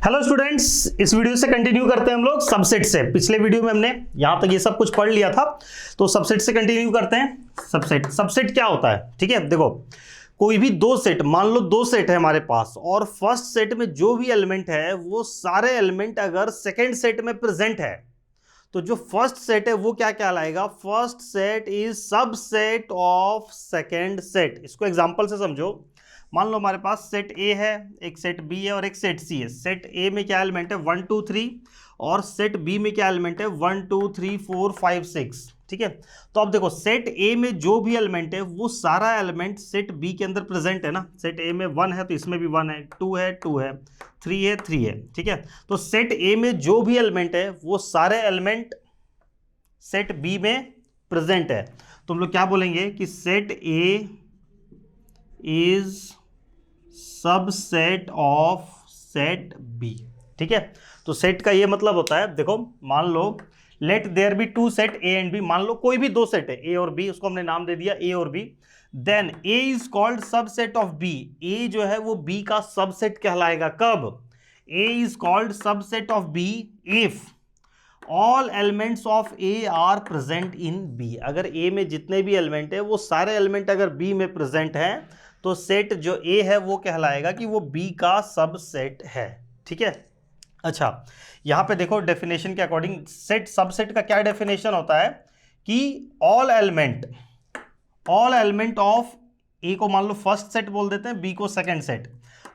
Hello students, इस video से continue करते हैं हम लोग सबसेट से। पिछले वीडियो में हमने यहां तक ये सब कुछ पढ़ लिया था, तो सबसेट से कंटिन्यू करते हैं। सबसेट क्या होता है? ठीक है, देखो कोई भी दो सेट, मान लो दो सेट है हमारे पास, और फर्स्ट सेट में जो भी एलिमेंट है वो सारे एलिमेंट अगर सेकेंड सेट में प्रेजेंट है तो जो फर्स्ट सेट है वो क्या कहलाएगा? First set is subset of second set. इसको एग्जांपल से समझो। मान लो हमारे पास सेट ए है, एक सेट बी है और एक सेट सी है। सेट ए में क्या एलिमेंट है? 1 2 3, और सेट बी में क्या एलिमेंट है? 1 2 3 4 5 6। ठीक है, तो अब देखो सेट ए में जो भी एलिमेंट है वो सारा एलिमेंट सेट बी के अंदर प्रेजेंट है ना। सेट ए में 1 है तो इसमें भी 1 है, 2 है 2 है, 3 है 3 है। ठीक है, तो सेट ए में जो भी एलिमेंट है वो सारे एलिमेंट सेट बी में प्रेजेंट है। तो हम लोग क्या बोलेंगे कि set A is subset of set B. ठीक है, तो सेट का ये मतलब होता है, देखो मान लो let there be two set A and B. मान लो कोई भी दो सेट है ए और बी, उसको हमने नाम दे दिया ए और B. Then A is called subset of B. A जो है वो बी का सबसेट कहलाएगा। कब? A is called subset of B if all elements of A are present in B. अगर ए में जितने भी एलिमेंट है वो सारे एलिमेंट अगर बी में प्रेजेंट है तो सेट जो ए है वो कहलाएगा कि वो बी का सबसेट है। ठीक है, अच्छा यहां पे देखो डेफिनेशन के अकॉर्डिंग सेट सबसेट का क्या डेफिनेशन होता है कि ऑल एलिमेंट ऑफ ए को मान लो फर्स्ट सेट बोल देते हैं, बी को second set.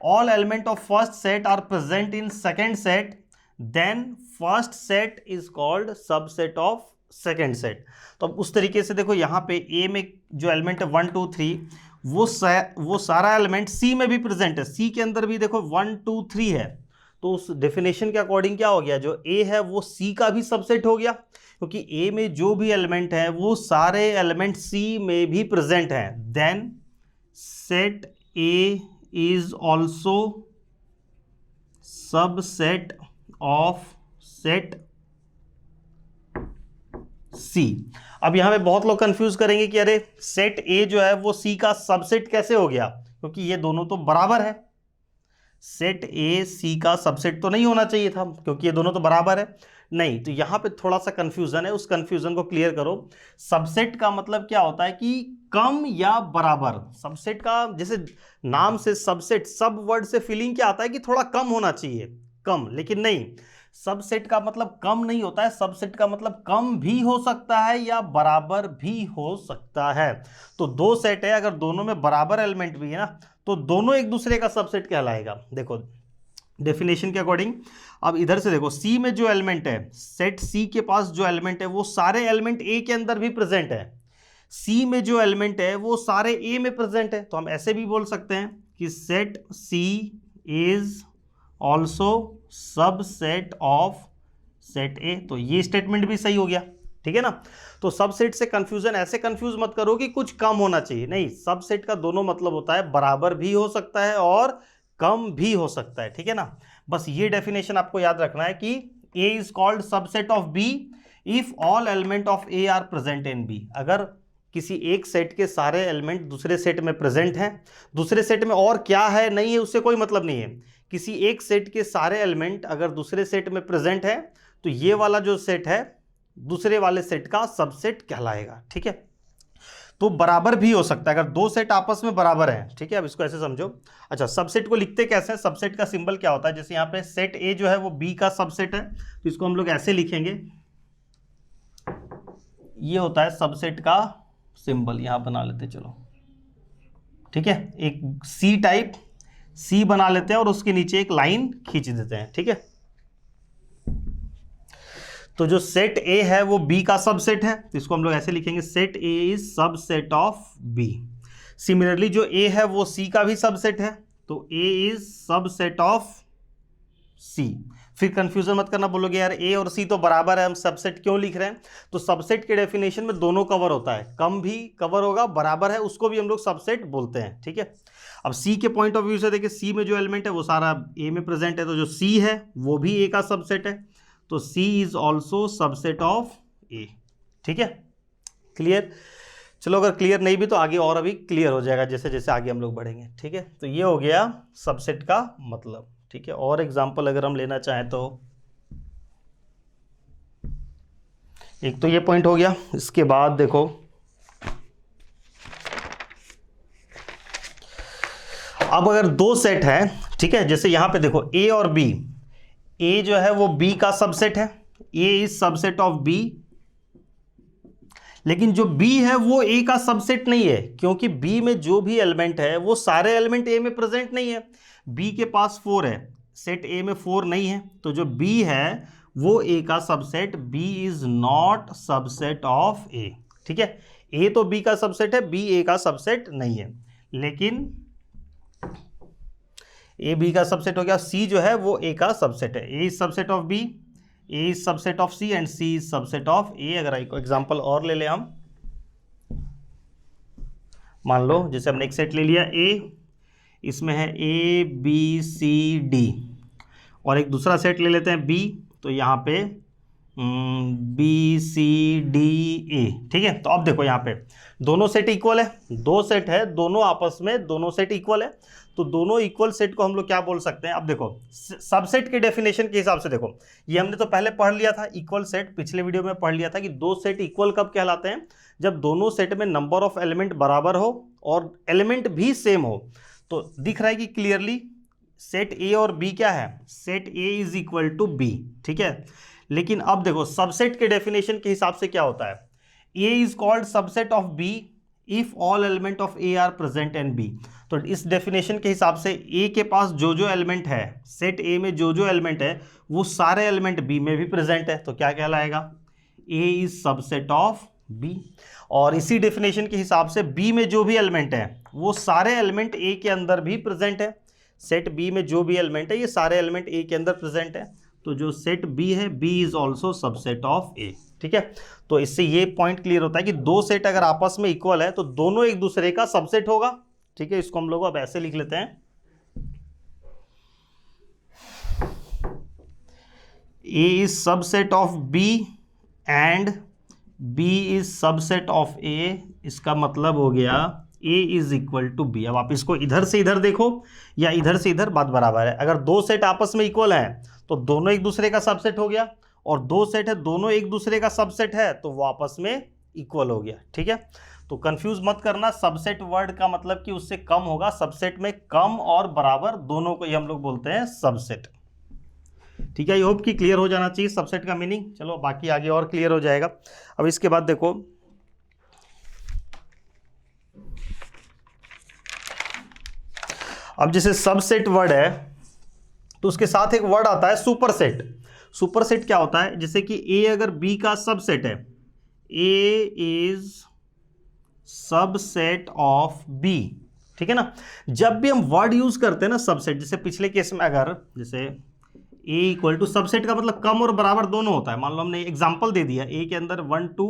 All element of first set are present in second set, then first set is called subset of second set. तो अब उस तरीके से देखो यहां पे ए में जो एलिमेंट है 1 2 3 वो सारा एलिमेंट सी में भी प्रेजेंट है। सी के अंदर भी देखो 1 2 3 है, तो उस डेफिनेशन के अकॉर्डिंग क्या हो गया? जो ए है वो सी का भी सबसेट हो गया, क्योंकि ए में जो भी एलिमेंट है वो सारे एलिमेंट सी में भी प्रेजेंट हैं। Then set A is also subset of set C. अब यहां पे बहुत लोग कंफ्यूज करेंगे कि अरे सेट ए जो है वो सी का सबसेट कैसे हो गया, क्योंकि ये दोनों तो बराबर है। सेट ए सी का सबसेट तो नहीं होना चाहिए था क्योंकि ये दोनों तो बराबर है। नहीं, तो यहां पे थोड़ा सा कंफ्यूजन है, उस कंफ्यूजन को क्लियर करो। सबसेट का मतलब क्या होता है कि कम या बराबर। सबसेट का जैसे नाम से सबसेट, सब वर्ड से फीलिंग क्या आता है कि थोड़ा कम होना चाहिए, कम। लेकिन नहीं, सबसेट का मतलब कम नहीं होता है। सबसेट का मतलब कम भी हो सकता है या बराबर भी हो सकता है। तो दो सेट है, अगर दोनों में बराबर एलिमेंट भी है ना तो दोनों एक दूसरे का सबसेट कहलाएगा। देखो डेफिनेशन के अकॉर्डिंग, अब इधर से देखो सी में जो एलिमेंट है, सेट सी के पास जो एलिमेंट है वो सारे एलिमेंट ए के अंदर भी प्रेजेंट है। सी में जो एलिमेंट है वो सारे ए में प्रेजेंट है। तो हम ऐसे भी बोल सकते हैं कि set C is also subset of set A. तो ये स्टेटमेंट भी सही हो गया। ठीक है ना। तो सबसेट से कंफ्यूजन, ऐसे कंफ्यूज मत करो कि कुछ कम होना चाहिए। नहीं, सबसेट का दोनों मतलब होता है, बराबर भी हो सकता है और कम भी हो सकता है। ठीक है ना। बस ये डेफिनेशन आपको याद रखना है कि A is called subset of B if all element of A are present in B. अगर किसी एक सेट के सारे एलिमेंट दूसरे सेट में प्रेजेंट हैं, दूसरे सेट में और क्या है नहीं है उससे कोई मतलब नहीं है। किसी एक सेट के सारे एलिमेंट अगर दूसरे सेट में प्रेजेंट है तो ये वाला जो सेट है दूसरे वाले सेट का सबसेट कहलाएगा। ठीक है, तो बराबर भी हो सकता है अगर दो सेट आपस में बराबर हैं। ठीक है, अब इसको ऐसे समझो। अच्छा, सबसेट को लिखते कैसे हैं? सबसेट का सिंबल क्या होता है? जैसे यहाँ पे सेट ए जो है वो बी का सबसेट है, तो इसको हम लोग ऐसे लिखेंगे। ये होता है सबसेट का सिंबल, यहां बना लेते चलो। ठीक है, एक सी टाइप सी बना लेते हैं और उसके नीचे एक लाइन खींच देते हैं। ठीक है, तो जो सेट ए है वो बी का सबसेट है, तो इसको हम लोग ऐसे लिखेंगे, set A is subset of B. Similarly जो ए है वो सी का भी सबसेट है, तो ए इज सबसेट ऑफ सी। फिर कंफ्यूजन मत करना, बोलोगे यार ए और सी तो बराबर है, हम सबसेट क्यों लिख रहे हैं? तो सबसेट के डेफिनेशन में दोनों कवर होता है, कम भी कवर होगा, बराबर है उसको भी हम लोग सबसेट बोलते हैं। ठीक है, अब सी के पॉइंट ऑफ व्यू से देखिए, सी में जो एलिमेंट है वो सारा ए में प्रेजेंट है, तो जो सी है वो भी ए का सबसेट है, तो सी is also subset of A. ठीक है, क्लियर? चलो, अगर क्लियर नहीं भी तो आगे और अभी क्लियर हो जाएगा जैसे जैसे आगे हम लोग बढ़ेंगे। ठीक है, तो ये हो गया सबसेट का मतलब। ठीक है। और एग्जांपल अगर हम लेना चाहें तो एक तो ये पॉइंट हो गया। इसके बाद देखो अब अगर दो सेट है, ठीक है, जैसे यहां पे देखो ए और बी, ए जो है वो बी का सबसेट है, A is subset of B, लेकिन जो बी है वो ए का सबसेट नहीं है, क्योंकि बी में जो भी एलिमेंट है वो सारे एलिमेंट ए में प्रेजेंट नहीं है। बी के पास 4 है, सेट ए में 4 नहीं है, तो जो बी है वो ए का subset, B is not subset of A, ठीक है। ए तो बी का सबसेट है, बी ए का सबसेट नहीं है, लेकिन ए बी का सबसेट हो गया, सी जो है वो ए का सबसेट है, A is subset of B, A is subset of C and C is subset of A. अगर एग्जांपल और ले लें हम, मान लो जैसे हमने एक सेट ले लिया ए, इसमें है ए बी सी डी, और एक दूसरा सेट ले लेते हैं बी, तो यहाँ पे बी सी डी ए, ठीक है। तो अब देखो यहाँ पे दोनों सेट इक्वल है, दो सेट है, दोनों आपस में दोनों सेट इक्वल है, तो दोनों इक्वल सेट को हम लोग क्या बोल सकते हैं। अब देखो सबसेट के डेफिनेशन के हिसाब से देखो, ये हमने तो पहले पढ़ लिया था, इक्वल सेट पिछले वीडियो में पढ़ लिया था कि दो सेट इक्वल कब कहलाते हैं, जब दोनों सेट में नंबर ऑफ एलिमेंट बराबर हो और एलिमेंट भी सेम हो। तो दिख रहा है कि क्लियरली सेट ए और बी क्या है, set A is equal to B, ठीक है। लेकिन अब देखो सबसेट के डेफिनेशन के हिसाब से क्या होता है, A is called subset of B if all element of A are present in B. तो इस डेफिनेशन के हिसाब से ए के पास जो जो एलिमेंट है, सेट ए में जो जो एलिमेंट है वो सारे एलिमेंट बी में भी प्रेजेंट है, तो क्या कहलाएगा, A is subset of B. और इसी डेफिनेशन के हिसाब से बी में जो भी एलिमेंट है वो सारे एलिमेंट ए के अंदर भी प्रेजेंट है, सेट बी में जो भी एलिमेंट है ये सारे एलिमेंट ए के अंदर प्रेजेंट है, तो जो सेट बी है B is also subset of A, ठीक है। तो इससे ये पॉइंट क्लियर होता है कि दो सेट अगर आपस में इक्वल है तो दोनों एक दूसरे का सबसेट होगा, ठीक है। इसको हम लोग अब ऐसे लिख लेते हैं, A is subset of B and B is subset of A. इसका मतलब हो गया A is equal to B. अब आप इसको इधर से इधर देखो या इधर से इधर, बात बराबर है। अगर दो सेट आपस में इक्वल हैं तो दोनों एक दूसरे का सबसेट हो गया, और दो सेट है दोनों एक दूसरे का सबसेट है तो वो आपस में इक्वल हो गया, ठीक है। तो कंफ्यूज मत करना, सबसेट वर्ड का मतलब कि उससे कम होगा, सबसेट में कम और बराबर दोनों को ही हम लोग बोलते हैं सबसेट, ठीक है। आई होप कि क्लियर हो जाना चाहिए सबसेट का मीनिंग। चलो बाकी आगे और क्लियर हो जाएगा। अब इसके बाद देखो अब जैसे सबसेट वर्ड है तो उसके साथ एक वर्ड आता है सुपरसेट। सुपरसेट क्या होता है, जैसे कि ए अगर बी का सबसेट है, A is subset of B, ठीक है ना। जब भी हम वर्ड यूज करते हैं ना सबसेट, जैसे पिछले केस में अगर जैसे ए इक्वल टू, सबसेट का मतलब कम और बराबर दोनों होता है। मान लो हमने एग्जांपल दे दिया, ए के अंदर 1 2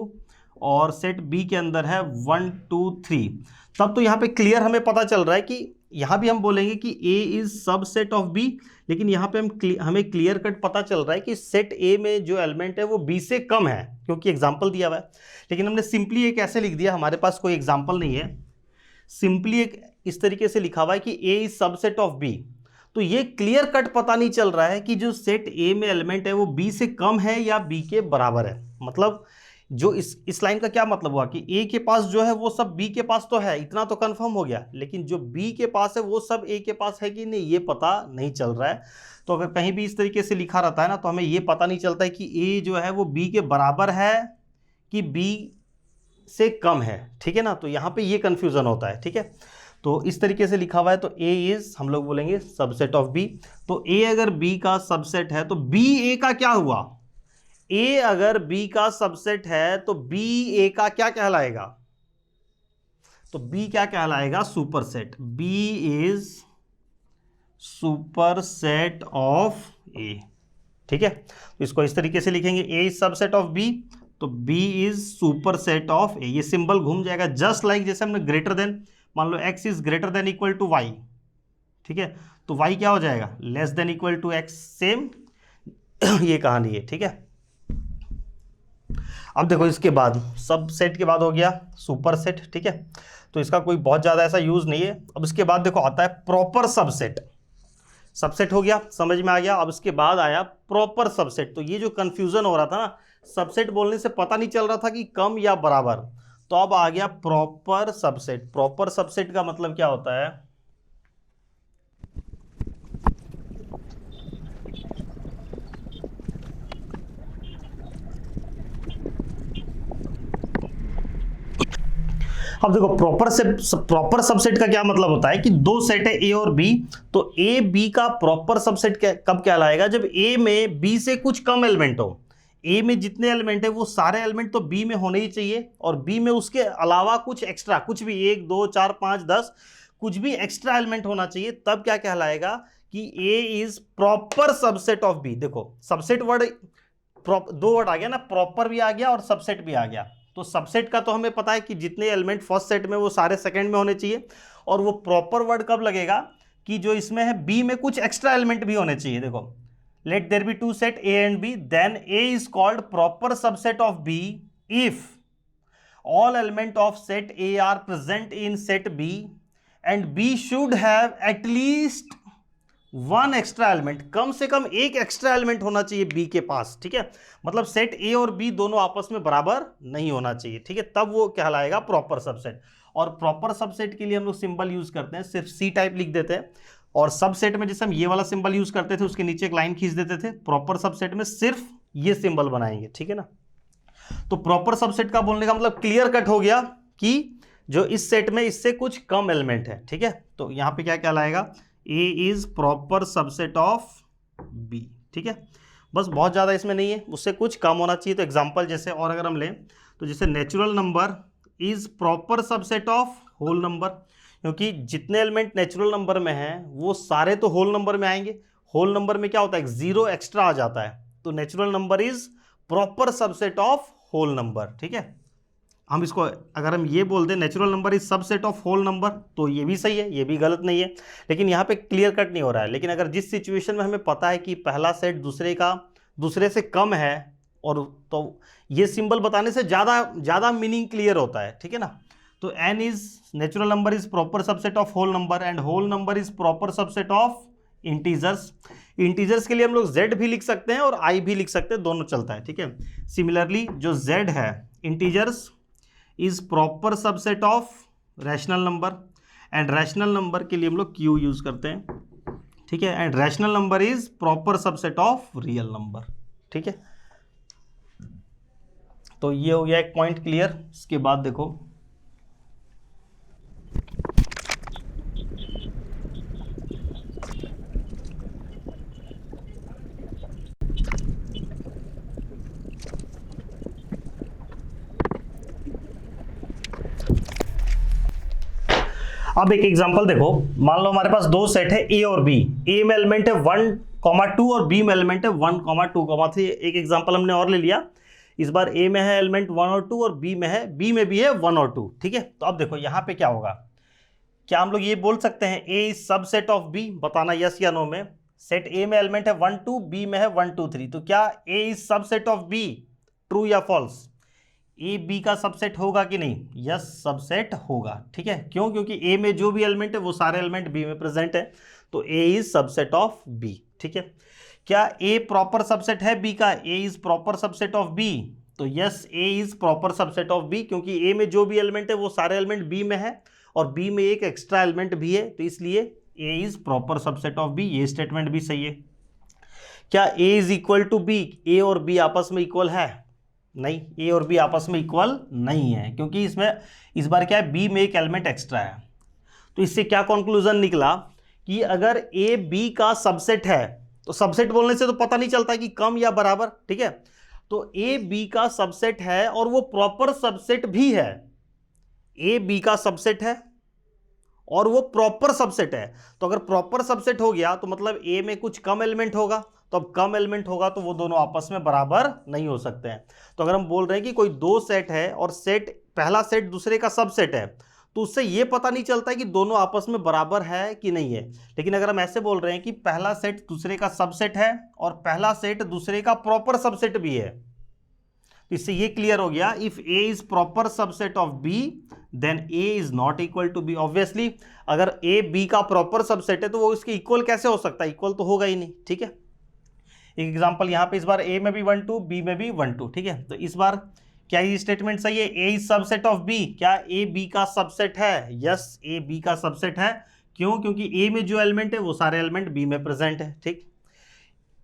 और सेट बी के अंदर है 1 2 3, तब तो यहाँ पे क्लियर हमें पता चल रहा है कि यहाँ भी हम बोलेंगे कि A is subset of B, लेकिन यहाँ पे हमें क्लियर कट पता चल रहा है कि सेट ए में जो एलिमेंट है वो बी से कम है, क्योंकि एग्जांपल दिया हुआ है। लेकिन हमने सिंपली एक ऐसे लिख दिया, हमारे पास कोई एग्जांपल नहीं है, सिंपली एक इस तरीके से लिखा हुआ है कि A is subset of B. तो ये क्लियर कट पता नहीं चल रहा है कि जो सेट ए में एलिमेंट है वो बी से कम है या बी के बराबर है। मतलब जो इस लाइन का क्या मतलब हुआ कि ए के पास जो है वो सब बी के पास तो है, इतना तो कंफर्म हो गया, लेकिन जो बी के पास है वो सब ए के पास है कि नहीं ये पता नहीं चल रहा है। तो अगर कहीं भी इस तरीके से लिखा रहता है ना तो हमें ये पता नहीं चलता है कि ए जो है वो बी के बराबर है कि बी से कम है, ठीक है ना। तो यहाँ पे ये कंफ्यूजन होता है, ठीक है। तो इस तरीके से लिखा हुआ है, तो ए इज हम लोग बोलेंगे सबसेट ऑफ बी। तो ए अगर बी का सबसेट है तो बी ए का क्या हुआ, ए अगर बी का सबसेट है तो बी ए का क्या कहलाएगा, तो बी क्या कहलाएगा, superset. B is superset of A, ठीक है। तो इसको इस तरीके से लिखेंगे, A is subset of B, तो B is superset of A. ये सिंबल घूम जाएगा, जस्ट लाइक जैसे हमने ग्रेटर देन, मान लो x is greater than equal to Y, ठीक है, तो y क्या हो जाएगा, less than equal to x, same ये कहानी है, ठीक है। अब देखो इसके बाद सबसेट के बाद हो गया सुपरसेट, ठीक है, तो इसका कोई बहुत ज़्यादा ऐसा यूज़ नहीं है। अब इसके बाद देखो आता है प्रॉपर सबसेट। सबसेट हो गया, समझ में आ गया। अब इसके बाद आया प्रॉपर सबसेट। तो ये जो कंफ्यूजन हो रहा था ना, सबसेट बोलने से पता नहीं चल रहा था कि कम या बराबर, तो अब आ गया प्रॉपर सबसेट। प्रॉपर सबसेट का मतलब क्या होता है, अब देखो प्रॉपर सबसेट का क्या मतलब होता है कि दो सेट है ए और बी, तो ए बी का प्रॉपर सबसेट कब कहलाएगा, जब ए में बी से कुछ कम एलिमेंट हो। ए में जितने एलिमेंट है वो सारे एलिमेंट तो बी में होने ही चाहिए, और बी में उसके अलावा कुछ एक्स्ट्रा, कुछ भी 1 2 4 5 10 कुछ भी एक्स्ट्रा एलिमेंट होना चाहिए, तब क्या कहलाएगा कि A is proper subset of B. देखो सबसेट वर्ड, दो वर्ड आ गया ना, प्रॉपर भी आ गया और सबसेट भी आ गया। तो सबसेट का तो हमें पता है कि जितने एलिमेंट फर्स्ट सेट में वो सारे सेकंड में होने चाहिए, और वो प्रॉपर वर्ड कब लगेगा कि जो इसमें है बी में कुछ एक्स्ट्रा एलिमेंट भी होने चाहिए। देखो let there be two set A and B, then A is called proper subset of B if all element of set A are present in set B and B should have at least one extra element, कम से कम एक extra element होना चाहिए B के पास, ठीक है। मतलब सेट ए और बी दोनों आपस में बराबर नहीं होना चाहिए, ठीक है, तब वो कहलाएगा प्रॉपर सबसेट। और प्रॉपर सबसेट के लिए हम लोग सिंबल यूज करते हैं, सिर्फ सी टाइप लिख देते हैं, और सबसेट में जैसे हम ये वाला सिंबल यूज करते थे उसके नीचे एक लाइन खींच देते थे, प्रॉपर सबसेट में सिर्फ ये सिंबल बनाएंगे, ठीक है ना। तो प्रॉपर सबसेट का बोलने का मतलब क्लियर कट हो गया कि जो इस सेट में इससे कुछ कम एलिमेंट है, ठीक है। तो यहां पे क्या कहलाएगा, A is proper subset of B, ठीक है। बस बहुत ज़्यादा इसमें नहीं है, उससे कुछ कम होना चाहिए। तो एग्जांपल जैसे और अगर हम लें तो जैसे natural number is proper subset of whole number, क्योंकि जितने एलिमेंट नेचुरल नंबर में हैं वो सारे तो होल नंबर में आएंगे। होल नंबर में क्या होता है, जीरो एक्स्ट्रा आ जाता है, तो natural number is proper subset of whole number, ठीक है। हम इसको अगर हम ये बोल दें natural number is subset of whole number, तो ये भी सही है, ये भी गलत नहीं है, लेकिन यहाँ पे क्लियर कट नहीं हो रहा है। लेकिन अगर जिस सिचुएशन में हमें पता है कि पहला सेट दूसरे से कम है, और तो ये सिंबल बताने से ज़्यादा मीनिंग क्लियर होता है, ठीक है ना। तो N is natural number is proper subset of whole number and whole number is proper subset of integers. Integers के लिए हम लोग z भी लिख सकते हैं और i भी लिख सकते हैं, दोनों चलता है, ठीक है। सिमिलरली जो z है integers is proper subset of rational number, and rational number के लिए हम लोग q यूज करते हैं, ठीक है। And rational number is proper subset of real number, ठीक है। तो ये हो गया एक पॉइंट क्लियर। इसके बाद देखो अब एक एग्जांपल देखो, मान लो हमारे पास दो सेट है ए और बी, ए में एलिमेंट है 1,2 और बी में एलिमेंट है 1,2,3। एक एग्जांपल हमने और ले लिया, इस बार ए में है एलिमेंट 1 और 2 और बी में भी है 1 और 2, ठीक है। तो अब देखो यहाँ पे क्या होगा, क्या हम लोग ये बोल सकते हैं A is subset of B, बताना यस या नो में। सेट ए में एलिमेंट है 1 2, बी में है 1 2 3, तो क्या A is subset of B, true या फॉल्स। ए बी का सबसेट होगा कि नहीं, यस सबसेट होगा, ठीक है। क्यों, क्योंकि ए में जो भी एलिमेंट है वो सारे एलिमेंट बी में प्रेजेंट है, तो A is subset of B, ठीक है। क्या ए प्रॉपर सबसेट है बी का, A is proper subset of B, तो yes A is proper subset of B, क्योंकि ए में जो भी एलिमेंट है वो सारे एलिमेंट बी में है और बी में एक एक्स्ट्रा एलिमेंट भी है, तो इसलिए A is proper subset of B, ये स्टेटमेंट भी सही है। क्या A is equal to B, A और बी आपस में इक्वल है, नहीं, ए और बी आपस में इक्वल नहीं है, क्योंकि इसमें इस बार क्या है, बी में एक एलिमेंट एक्स्ट्रा है। तो इससे क्या कंक्लूजन निकला कि अगर ए बी का सबसेट है, तो सबसेट बोलने से तो पता नहीं चलता कि कम या बराबर, ठीक है। तो ए बी का सबसेट है और वो प्रॉपर सबसेट भी है, ए बी का सबसेट है और वो प्रॉपर सबसेट है। तो अगर प्रॉपर सबसेट हो गया तो मतलब ए में कुछ कम एलिमेंट होगा, तो अब कम एलिमेंट होगा तो वो दोनों आपस में बराबर नहीं हो सकते हैं। तो अगर हम बोल रहे हैं कि कोई दो सेट है और पहला सेट दूसरे का सबसेट है, तो उससे ये पता नहीं चलता है कि दोनों आपस में बराबर है कि नहीं है। लेकिन अगर हम ऐसे बोल रहे हैं कि पहला सेट दूसरे का सबसेट है और पहला सेट दूसरे का प्रॉपर सबसेट भी है, तो इससे ये क्लियर हो गया, if A is proper subset of B then A is not equal to B. Obviously अगर ए बी का प्रॉपर सबसेट है तो वो इसके इक्वल कैसे हो सकता है, इक्वल तो होगा ही नहीं। ठीक है, एक एग्जांपल यहाँ पे इस बार ए में भी 1 2 बी में भी 1 2। ठीक है, तो इस बार क्या ये स्टेटमेंट सही है, A is subset of B, क्या ए बी का सबसेट है? यस, ए बी का सबसेट है। क्यों? क्योंकि ए में जो एलिमेंट है वो सारे एलिमेंट बी में प्रेजेंट है। ठीक,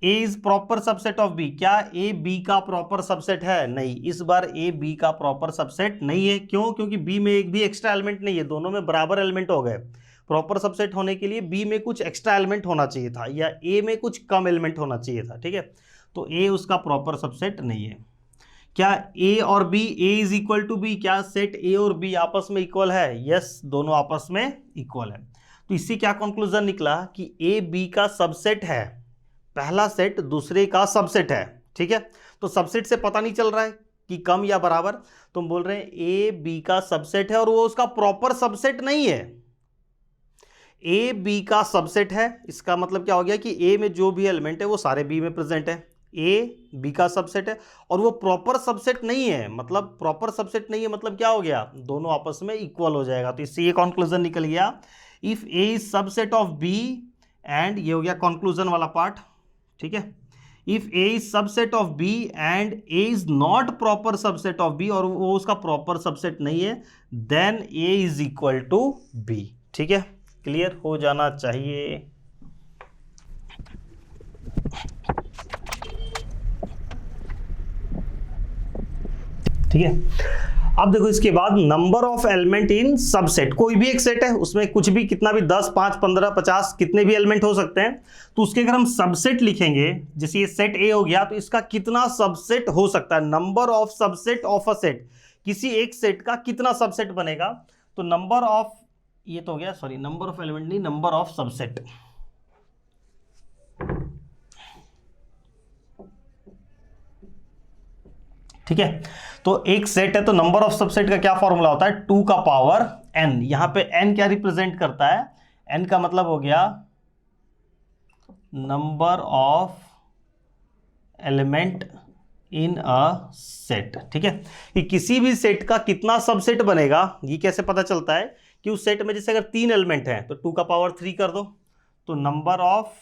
A is proper subset of B, क्या ए बी का प्रॉपर सबसेट है? नहीं, इस बार ए बी का प्रॉपर सबसेट नहीं है। क्यों? क्योंकि बी में एक भी एक्स्ट्रा एलिमेंट नहीं है, दोनों में बराबर एलिमेंट हो गए। प्रॉपर सबसेट होने के लिए बी में कुछ एक्स्ट्रा एलिमेंट होना चाहिए था या ए में कुछ कम एलिमेंट होना चाहिए था। ठीक है, तो ए उसका प्रॉपर सबसेट नहीं है। क्या ए और B, A is equal to B, क्या सेट ए और बी आपस में इक्वल है? यस, दोनों आपस में इक्वल है। तो इससे क्या कंक्लूजन निकला कि ए बी का सबसेट है, पहला सेट दूसरे का सबसेट है। ठीक है, तो सबसेट से पता नहीं चल रहा है कि कम या बराबर, तो हम बोल रहे हैं ए बी का सबसेट है और वो उसका प्रॉपर सबसेट नहीं है। ए बी का सबसेट है, इसका मतलब क्या हो गया कि ए में जो भी एलिमेंट है वो सारे बी में प्रेजेंट है। ए बी का सबसेट है और वो प्रॉपर सबसेट नहीं है, मतलब प्रॉपर सबसेट नहीं है मतलब क्या हो गया, दोनों आपस में इक्वल हो जाएगा। तो इससे ये कंक्लूजन निकल गया, if A is subset of B, and ये हो गया कंक्लूजन वाला पार्ट। ठीक है, if A is subset of B and A is not proper subset of B, और वो उसका प्रॉपर सबसेट नहीं है, then A is equal to B. ठीक है, क्लियर हो जाना चाहिए। ठीक है, अब देखो इसके बाद number of element in subset, कोई भी एक सेट है उसमें कुछ भी कितना भी 10 5 15 50 कितने भी एलिमेंट हो सकते हैं, तो उसके अगर हम सबसेट लिखेंगे, जैसे ये सेट ए हो गया तो इसका कितना सबसेट हो सकता है, number of subset of a set, किसी एक सेट का कितना सबसेट बनेगा। तो नंबर ऑफ, ये तो हो गया, सॉरी नंबर ऑफ एलिमेंट नहीं, नंबर ऑफ सबसेट। ठीक है, तो एक सेट है तो नंबर ऑफ सबसेट का क्या फॉर्मूला होता है, 2 का पावर n। यहां पे n क्या रिप्रेजेंट करता है, n का मतलब हो गया number of element in a set. ठीक है, कि किसी भी सेट का कितना सबसेट बनेगा ये कैसे पता चलता है कि उस सेट में जैसे अगर 3 एलिमेंट हैं तो 2 का पावर 3 कर दो, तो number of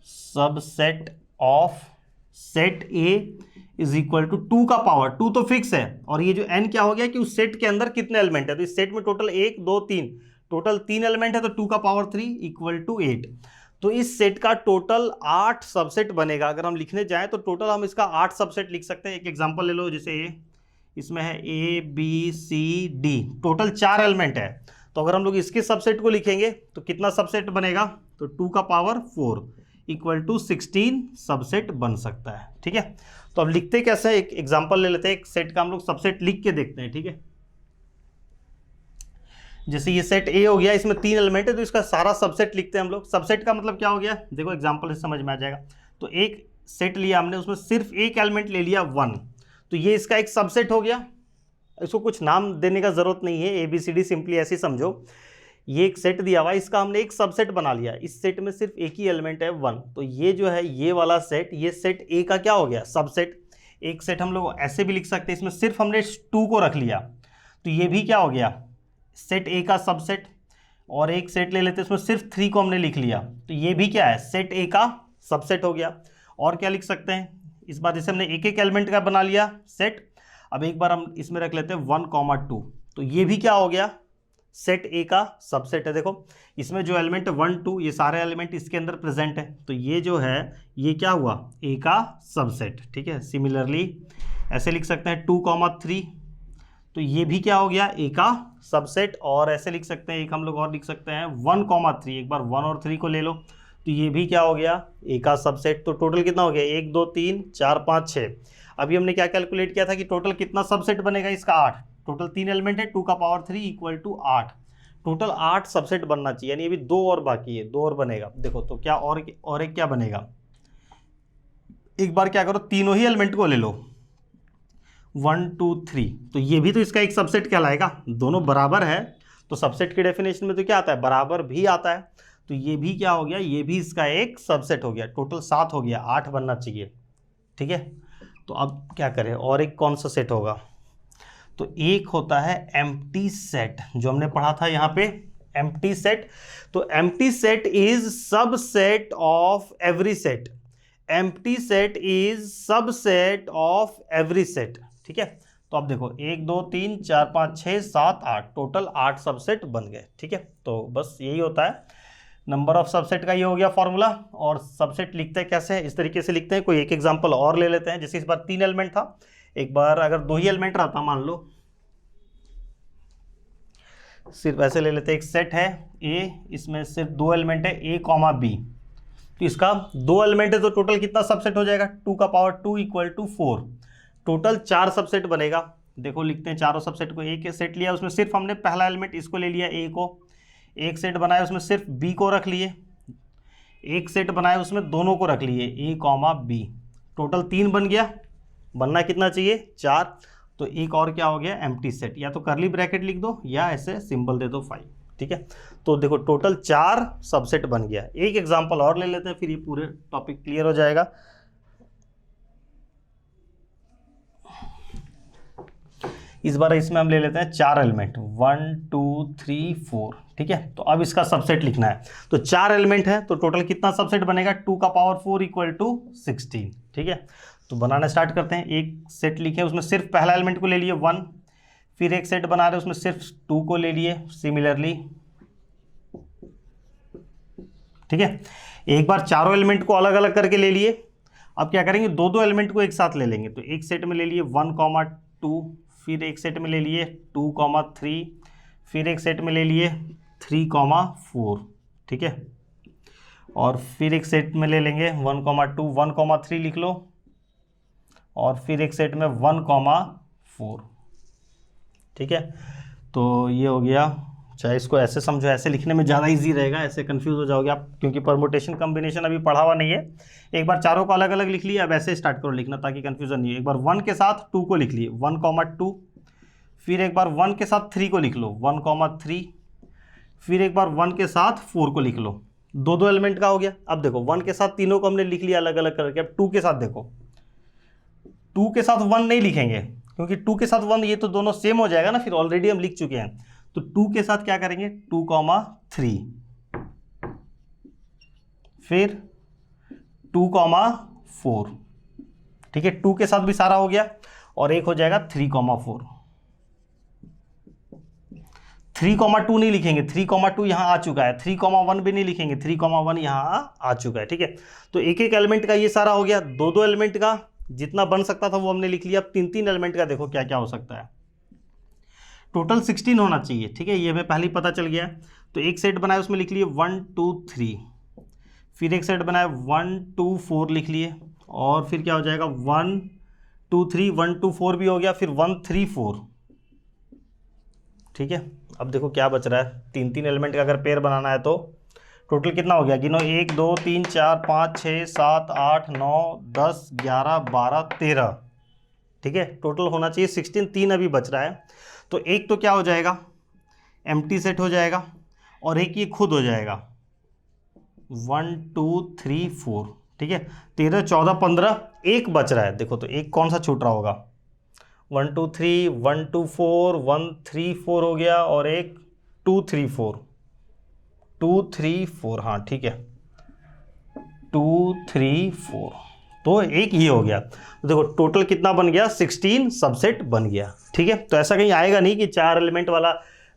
subset of set A is equal to 2 का पावर, 2 तो फिक्स है, और ये जो n क्या हो गया कि उस सेट के अंदर कितने एलिमेंट है, तो इस सेट में टोटल 1 2 3, टोटल 3 एलिमेंट है तो 2 का पावर 3 इक्वल टू 8। तो इस सेट का टोटल 8 सबसेट बनेगा। अगर हम लिखने जाएं तो टोटल हम इसका 8 सबसेट लिख सकते हैं। एक एग्जांपल ले लो, जैसे इसमें है A B C D, total 4 element है, तो अगर हम लोग इसके सबसेट को लिखेंगे तो कितना सबसेट बनेगा, तो 2 का पावर 4 इक्वल टू 16 सबसेट बन सकता है। ठीक है, तो अब लिखते कैसे, एक एग्जांपल ले लेते हैं, एक सेट का हम लोग सबसेट लिख के देखते हैं। ठीक है, जैसे ये सेट ए हो गया, इसमें 3 एलिमेंट है तो इसका सारा सबसेट लिखते हैं हम लोग। सबसेट का मतलब क्या हो गया, देखो एग्जांपल से समझ में आ जाएगा। तो एक सेट लिया हमने, उसमें सिर्फ एक एलिमेंट ले लिया 1, तो ये इसका एक सबसेट हो गया। इसको कुछ नाम देने का जरूरत नहीं है, ABCD सिंपली ऐसे समझो। ये एक सेट दिया हुआ है, इसका हमने एक सबसेट बना लिया, इस सेट में सिर्फ एक ही एलिमेंट है 1, तो ये जो है ये वाला सेट, ये सेट ए का क्या हो गया, सबसेट। एक सेट हम लोग ऐसे भी लिख सकते हैं, इसमें सिर्फ हमने 2 को रख लिया तो ये भी क्या हो गया, सेट ए का सबसेट। और एक सेट ले लेते हैं, इसमें सिर्फ 3 को हमने लिख लिया तो ये भी क्या है, सेट ए का सबसेट हो गया। और क्या लिख सकते हैं, इस बार जैसे हमने एक एक एलिमेंट का बना लिया सेट, अब एक बार हम इसमें रख लेते हैं 1 2, तो ये भी क्या हो गया, सेट ए का सबसेट है। देखो इसमें जो एलिमेंट 1 2 ये सारे एलिमेंट इसके अंदर प्रेजेंट है, तो ये जो है ये क्या हुआ, ए का सबसेट। ठीक है, सिमिलरली ऐसे लिख सकते हैं 2 3, तो ये भी क्या हो गया, ए का सबसेट। और ऐसे लिख सकते हैं, एक हम लोग और लिख सकते हैं 1 3, एक बार 1 और 3 को ले लो तो ये भी क्या हो गया, ए का सबसेट। तो टोटल कितना हो गया, 1 2 3 4 5 6। अभी हमने क्या कैलकुलेट किया था कि टोटल कितना सबसेट बनेगा इसका, 8। टोटल 3 एलिमेंट है, 2 का power 3 equal to 8, total 8 subset बनना चाहिए, यानी अभी 2 और बाकी है, 2 और बनेगा। देखो तो क्या और एक क्या बनेगा, एक बार क्या करो, तीनों ही एलिमेंट को ले लो 1 2 3, तो ये भी तो इसका एक सबसेट कहलाएगा, दोनों बराबर है तो सबसेट की डेफिनेशन में तो क्या आता है, बराबर भी आता है। तो ये भी क्या हो गया, ये भी इसका एक सबसेट हो गया। टोटल 7 हो गया, 8 बनना चाहिए। ठीक है, तो अब क्या करें, और एक कौन सा सेट होगा, तो एक होता है एम्प्टी सेट, जो हमने पढ़ा था यहाँ पे एम्प्टी सेट। तो empty set is subset of every set, empty set is subset of every set. ठीक है, तो अब देखो 1 2 3 4 5 6 7 8, टोटल 8 सबसेट बन गए। ठीक है, तो बस यही होता है, नंबर ऑफ सबसेट का ये हो गया फॉर्मूला। और सबसेट लिखते हैं कैसे, इस तरीके से लिखते हैं। कोई एक एग्जांपल और ले लेते हैं। जैसे इस बार 3 एलिमेंट था, एक बार अगर 2 ही एलिमेंट रहता, मान लो सिर्फ ऐसे ले लेते हैं। एक सेट है ए, इसमें सिर्फ 2 एलिमेंट है, ए कॉमा बी। तो इसका 2 एलिमेंट है तो टोटल कितना सबसेट हो जाएगा, 2 का power 2 equal to 4। Total 4 subset बनेगा। देखो लिखते हैं चारों सबसेट को। एक सेट लिया, उसमें सिर्फ हमने पहला एलिमेंट इसको ले लिया ए को। एक सेट बनाया, उसमें सिर्फ बी को रख लिए। एक सेट बनाया, उसमें दोनों को रख लिए, ए कॉमा बी। टोटल 3 बन गया। बनना कितना चाहिए, 4। तो एक और क्या हो गया, एम्प्टी सेट। या तो करली ब्रैकेट लिख दो या ऐसे सिंबल दे दो 5। ठीक है, तो देखो टोटल 4 सबसेट बन गया। एक एग्जांपल और ले लेते हैं, फिर ये पूरे टॉपिक क्लियर हो जाएगा। इस बार इसमें हम ले लेते हैं 4 एलिमेंट, 1 2 3 4। ठीक है, तो अब इसका सबसेट लिखना है। तो 4 एलिमेंट है तो टोटल कितना सबसेट बनेगा, 2 का पावर 4 इक्वल टू 16। ठीक है, तो बनाना स्टार्ट करते हैं। एक सेट लिखे, उसमें सिर्फ पहला एलिमेंट को ले लिए 1। फिर एक सेट बना रहे, उसमें सिर्फ 2 को ले लिए सिमिलरली। ठीक है, एक बार चारों एलिमेंट को अलग अलग करके ले लिए। अब क्या करेंगे, 2 एलिमेंट को एक साथ ले लेंगे। तो एक सेट में ले लिए 1 2, फिर एक सेट में ले लिए 2 3, फिर एक सेट में ले लिए 3 4। ठीक है, और फिर एक सेट में ले लेंगे 1 2, 1 3 लिख लो, और फिर एक सेट में 1 4। ठीक है, तो ये हो गया। चाहे इसको ऐसे समझो, ऐसे लिखने में ज़्यादा इजी रहेगा, ऐसे कंफ्यूज हो जाओगे आप, क्योंकि परमुटेशन कॉम्बिनेशन अभी पढ़ा हुआ नहीं है। एक बार चारों को अलग अलग लिख लिया, अब ऐसे स्टार्ट करो लिखना ताकि कंफ्यूजन नहीं हो। एक बार 1 के साथ 2 को लिख लिए, 1 2, फिर एक बार 1 के साथ 3 को लिख लो, 1 3, फिर एक बार 1 के साथ 4 को लिख लो। 2 एलिमेंट का हो गया। अब देखो 1 के साथ तीनों को हमने लिख लिया अलग अलग करके। अब 2 के साथ देखो, 2 के साथ 1 नहीं लिखेंगे, क्योंकि 2 के साथ 1 ये तो दोनों सेम हो जाएगा ना, फिर ऑलरेडी हम लिख चुके हैं। तो 2 के साथ क्या करेंगे, 2 3, फिर 2 4। ठीक है, 2 के साथ भी सारा हो गया, और एक हो जाएगा 3 4। 3 2 नहीं लिखेंगे, 3 2 यहाँ आ चुका है। 3 1 भी नहीं लिखेंगे, 3 1 यहाँ आ चुका है। ठीक है, तो एक एक एलिमेंट का ये सारा हो गया। 2 एलिमेंट का जितना बन सकता था वो हमने लिख लिया। अब 3 एलिमेंट का देखो क्या क्या हो सकता है। टोटल 16 होना चाहिए। ठीक है, ये हमें पहले ही पता चल गया है। तो एक सेट बनाया, उसमें लिख लिए 1 2 3, फिर एक सेट बनाया 1 2 4 लिख लिए, और फिर क्या हो जाएगा 1 2 3, 1 2 4 भी हो गया, फिर 1 3 4। ठीक है, अब देखो क्या बच रहा है। 3 एलिमेंट का अगर पेयर बनाना है तो टोटल कितना हो गया, गिनो, 1 2 3 4 5 6 7 8 9 10 11 12 13। ठीक है, टोटल होना चाहिए 16, 3 अभी बच रहा है। तो एक तो क्या हो जाएगा, एम्प्टी सेट हो जाएगा, और एक ये खुद हो जाएगा 1 2 3 4। ठीक है, 13 14 15, एक बच रहा है। देखो तो एक कौन सा छूट रहा होगा, 1 2 3 1 2 4 1 3 4 हो गया, और एक 2 3 4 2 3 4। हाँ ठीक है, 2 3 4, तो एक ये हो गया। तो देखो टोटल कितना बन गया, 16 सबसेट बन गया। ठीक है, तो ऐसा कहीं आएगा नहीं कि 4 एलिमेंट वाला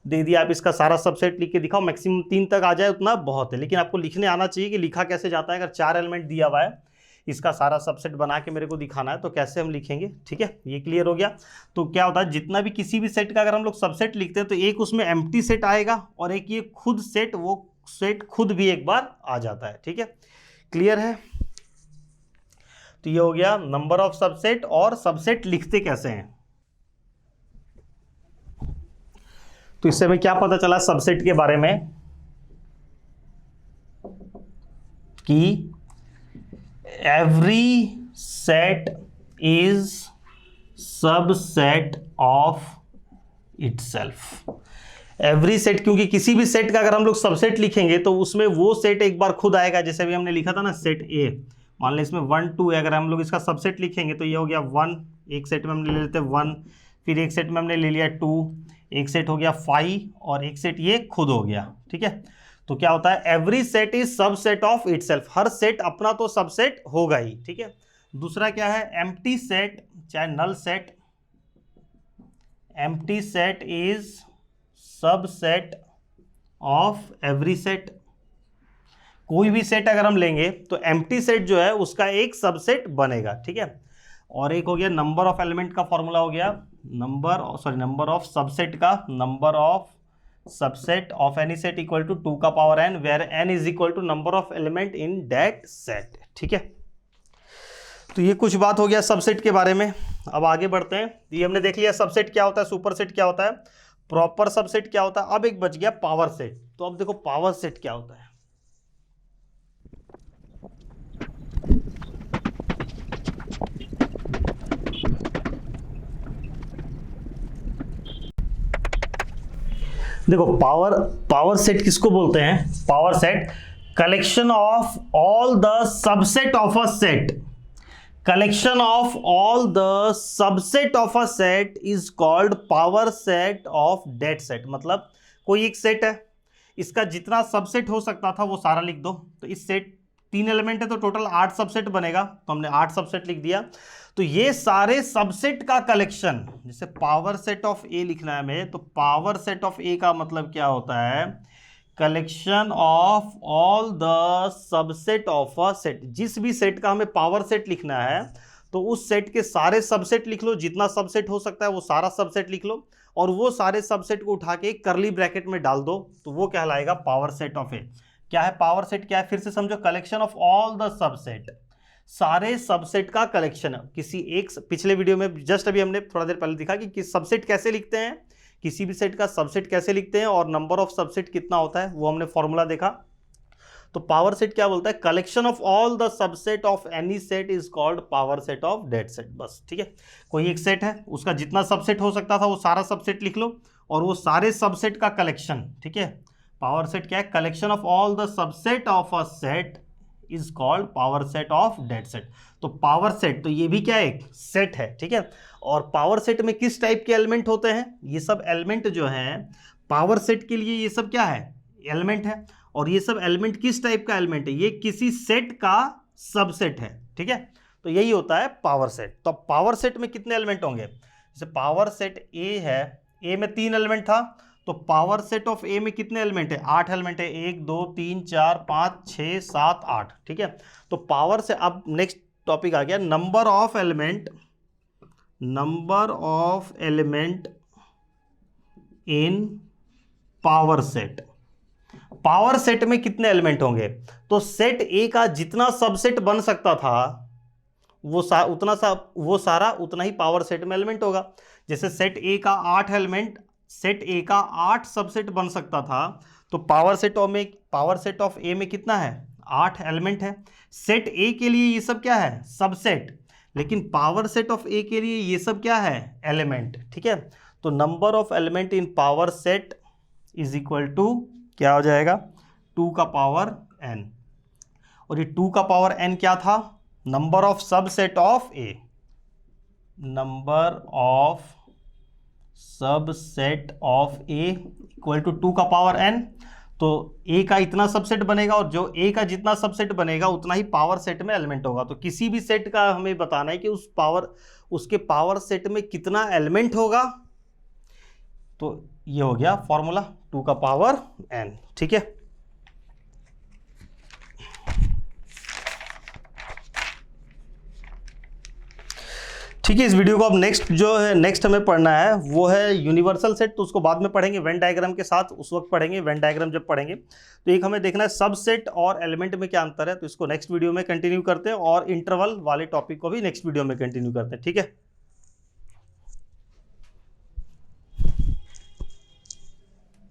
दे दिया, आप इसका सारा सबसेट लिख के दिखाओ। मैक्सिमम 3 तक आ जाए उतना बहुत है, लेकिन आपको लिखने आना चाहिए कि लिखा कैसे जाता है। अगर 4 एलिमेंट दिया हुआ है, इसका सारा सबसेट बना के मेरे को दिखाना है, तो कैसे हम लिखेंगे। ठीक है, ये क्लियर हो गया। तो क्या होता है, जितना भी किसी भी सेट का अगर हम लोग सबसेट लिखते हैं तो एक उसमें एम्प्टी सेट आएगा, और एक ये खुद सेट, वो सेट खुद भी एक बार आ जाता है। ठीक है, क्लियर है। तो ये हो गया नंबर ऑफ सबसेट, और सबसेट लिखते कैसे हैं। तो इससे हमें क्या पता चला सबसेट के बारे में, कि every set is subset of itself. Every set, क्योंकि किसी भी सेट का अगर हम लोग सबसेट लिखेंगे तो उसमें वो सेट एक बार खुद आएगा। जैसे अभी हमने लिखा था ना सेट ए, मान लें इसमें 1 2 है, अगर हम लोग इसका सबसेट लिखेंगे तो ये हो गया 1, एक सेट में हमने ले लेते 1, फिर एक सेट में हमने ले लिया 2, एक सेट हो गया 5 और एक सेट ये खुद हो गया। ठीक है, तो क्या होता है, every set is subset of itself, her set अपना तो सबसेट होगा ही। ठीक है, दूसरा क्या है, एम्प्टी सेट चाहे null set, empty set is subset of every set. कोई भी सेट अगर हम लेंगे तो एम्प्टी सेट जो है उसका एक सबसेट बनेगा। ठीक है, और एक हो गया नंबर ऑफ एलिमेंट का फॉर्मूला हो गया, नंबर ऑफ सबसेट का, number of subset of any set equal to 2 का power n, where n is equal to number of element in that set. ठीक है, तो ये कुछ बात हो गया सबसेट के बारे में। अब आगे बढ़ते हैं। ये हमने देख लिया सबसेट क्या होता है, सुपर सेट क्या होता है, प्रॉपर सबसेट क्या होता है। अब एक बच गया पावर सेट। तो अब देखो पावर सेट क्या होता है। देखो पावर सेट किसको बोलते हैं, power set collection of all the subset of a set, collection of all the subset of a set is called power set of that set. मतलब कोई एक सेट है, इसका जितना सबसेट हो सकता था वो सारा लिख दो। तो इस सेट 3 एलिमेंट है तो टोटल 8 सबसेट बनेगा, तो हमने 8 सबसेट लिख दिया। तो ये सारे सबसेट का कलेक्शन, जैसे पावर सेट ऑफ ए लिखना है हमें, तो पावर सेट ऑफ ए का मतलब क्या होता है, collection of all the subset of a set. जिस भी सेट का हमें पावर सेट लिखना है तो उस सेट के सारे सबसेट लिख लो, जितना सबसेट हो सकता है वो सारा सबसेट लिख लो, और वो सारे सबसेट को उठा के कर्ली ब्रैकेट में डाल दो, तो वो कहलाएगा पावर सेट ऑफ ए। क्या है पावर सेट, क्या है, फिर से समझो, collection of all the subset, सारे सबसेट का कलेक्शन। किसी एक, पिछले वीडियो में जस्ट अभी हमने थोड़ा देर पहले दिखा कि सबसेट कैसे लिखते हैं, किसी भी सेट का सबसेट कैसे लिखते हैं, और नंबर ऑफ सबसेट कितना होता है वो हमने फॉर्मूला देखा। तो पावर सेट क्या बोलता है, collection of all the subset of any set is called power set of that set. बस, ठीक है, कोई एक सेट है, उसका जितना सबसेट हो सकता था वो सारा सबसेट लिख लो, और वो सारे सबसेट का कलेक्शन। ठीक है, पावर सेट क्या है, collection of all the subset of a set is called power set of that set. तो पावर सेट, तो ये भी क्या है, एक सेट है। ठीक है, और पावर सेट में किस टाइप के एलिमेंट होते हैं, ये सब एलिमेंट जो हैं पावर सेट के लिए, ये सब क्या है, एलिमेंट है। और ये सब एलिमेंट किस टाइप का एलिमेंट है, ये किसी सेट का सबसेट है। ठीक है, तो यही होता है पावर सेट। तो पावर सेट में कितने एलिमेंट होंगे, जैसे पावर सेट ए है, ए में 3 एलिमेंट था, तो पावर सेट ऑफ ए में कितने एलिमेंट है, 8 एलिमेंट है, 1 2 3 4 5 6 7 8। ठीक है, तो पावर से अब नेक्स्ट टॉपिक आ गया number of element, number of element in power set. Power set में कितने एलिमेंट होंगे, तो सेट ए का जितना सबसेट बन सकता था वो सारा उतना ही पावर सेट में एलिमेंट होगा। जैसे सेट ए का 8 एलिमेंट, सेट ए का 8 सबसेट बन सकता था, तो पावर सेट ऑफ ए में कितना है, 8 एलिमेंट है। सेट ए के लिए ये सब क्या है, सबसेट, लेकिन पावर सेट ऑफ ए के लिए ये सब क्या है, एलिमेंट। ठीक है, तो number of element in power set is equal to क्या हो जाएगा, 2 का पावर n। और ये 2 का पावर n क्या था, number of subset of A, number of subset of A equal to 2 का पावर n। तो ए का इतना सबसेट बनेगा, और जो ए का जितना सबसेट बनेगा उतना ही पावर सेट में एलिमेंट होगा। तो किसी भी सेट का हमें बताना है कि उसके पावर सेट में कितना एलिमेंट होगा, तो ये हो गया फॉर्मूला, 2 का पावर n। ठीक है, ठीक है, इस वीडियो को अब नेक्स्ट हमें पढ़ना है वो है यूनिवर्सल सेट। तो उसको बाद में पढ़ेंगे वेन डायग्राम के साथ, उस वक्त पढ़ेंगे वेन डायग्राम जब पढ़ेंगे। तो एक हमें देखना है सबसेट और एलिमेंट में क्या अंतर है, तो इसको नेक्स्ट वीडियो में कंटिन्यू करते हैं, और इंटरवल वाले टॉपिक को भी नेक्स्ट वीडियो में कंटिन्यू करते हैं। ठीक है।